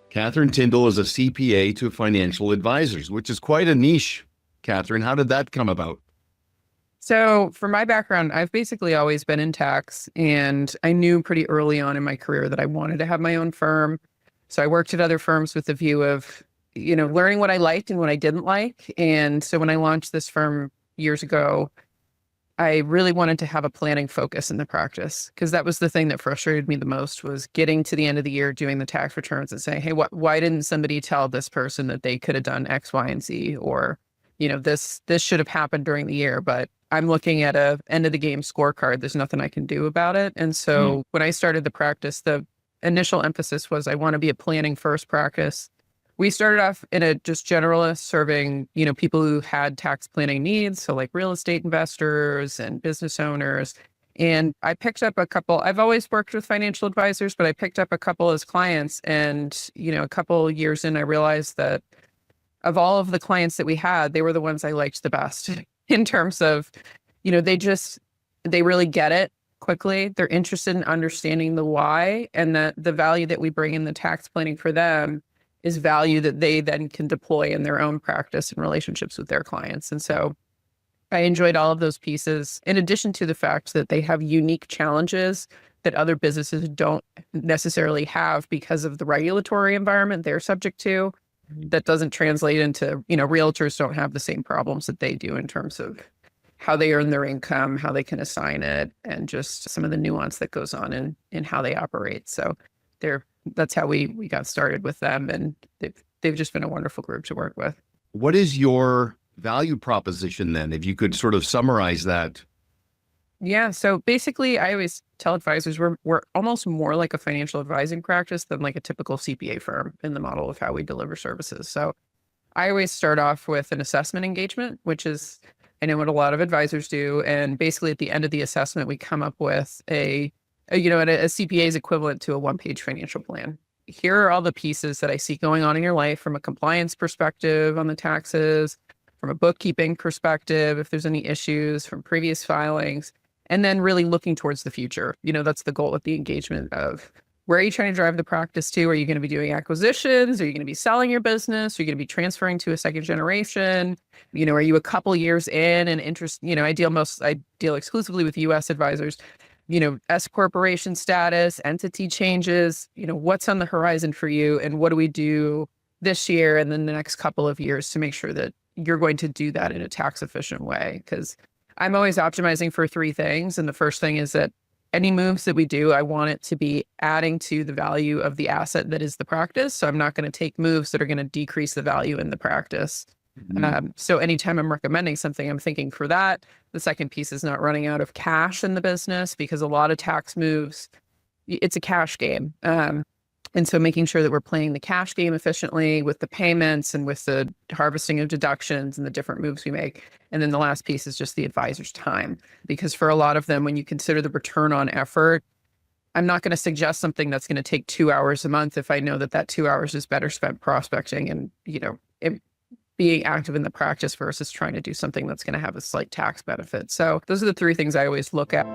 Catherine Tyndall is a CPA to financial advisors, which is quite a niche. Catherine, how did that come about? So for my background, I've basically always been in tax, and I knew pretty early on in my career that I wanted to have my own firm. So I worked at other firms with the view of, learning what I liked and what I didn't like. And so when I launched this firm years ago, I really wanted to have a planning focus in the practice, because that was the thing that frustrated me the most, was getting to the end of the year, doing the tax returns and saying, hey, why didn't somebody tell this person that they could have done X, Y, and Z, or, this should have happened during the year, but I'm looking at a end of the game scorecard. There's nothing I can do about it. And so when I started the practice, the initial emphasis was I want to be a planning first practice. We started off in a just generalist, serving, people who had tax planning needs. So like real estate investors and business owners. And I picked up a couple. I've always worked with financial advisors, but I picked up a couple as clients. And, a couple years in, I realized that of all of the clients that we had, they were the ones I liked the best in terms of, they really get it quickly. They're interested in understanding the why, and that the value that we bring in the tax planning for them is value that they then can deploy in their own practice and relationships with their clients. And so I enjoyed all of those pieces, in addition to the fact that they have unique challenges that other businesses don't necessarily have because of the regulatory environment they're subject to. That doesn't translate into, realtors don't have the same problems that they do in terms of how they earn their income, how they can assign it, and just some of the nuance that goes on in how they operate. So that's how we got started with them, and they've just been a wonderful group to work with. What is your value proposition then, if you could sort of summarize that? Yeah. So basically, I always tell advisors we're almost more like a financial advising practice than like a typical CPA firm in the model of how we deliver services. So I always start off with an assessment engagement, which is, I know what a lot of advisors do. And basically at the end of the assessment, we come up with a CPA's equivalent to a one-page financial plan. Here are all the pieces that I see going on in your life from a compliance perspective on the taxes, from a bookkeeping perspective, if there's any issues from previous filings, and then really looking towards the future. That's the goal of the engagement of, where are you trying to drive the practice to? Are you going to be doing acquisitions? Are you going to be selling your business? Are you going to be transferring to a second generation? Are you a couple years in and I deal exclusively with US advisors, S corporation status, entity changes, what's on the horizon for you, and what do we do this year and then the next couple of years to make sure that you're going to do that in a tax efficient way? Because I'm always optimizing for three things. And the first thing is that any moves that we do, I want it to be adding to the value of the asset that is the practice. So I'm not going to take moves that are going to decrease the value in the practice. So anytime I'm recommending something, I'm thinking for that. The second piece is not running out of cash in the business, because a lot of tax moves, it's a cash game. And so making sure that we're playing the cash game efficiently with the payments and with the harvesting of deductions and the different moves we make. And then the last piece is just the advisor's time, because for a lot of them, when you consider the return on effort, I'm not going to suggest something that's going to take 2 hours a month if I know that 2 hours is better spent prospecting and, being active in the practice versus trying to do something that's going to have a slight tax benefit. So those are the three things I always look at.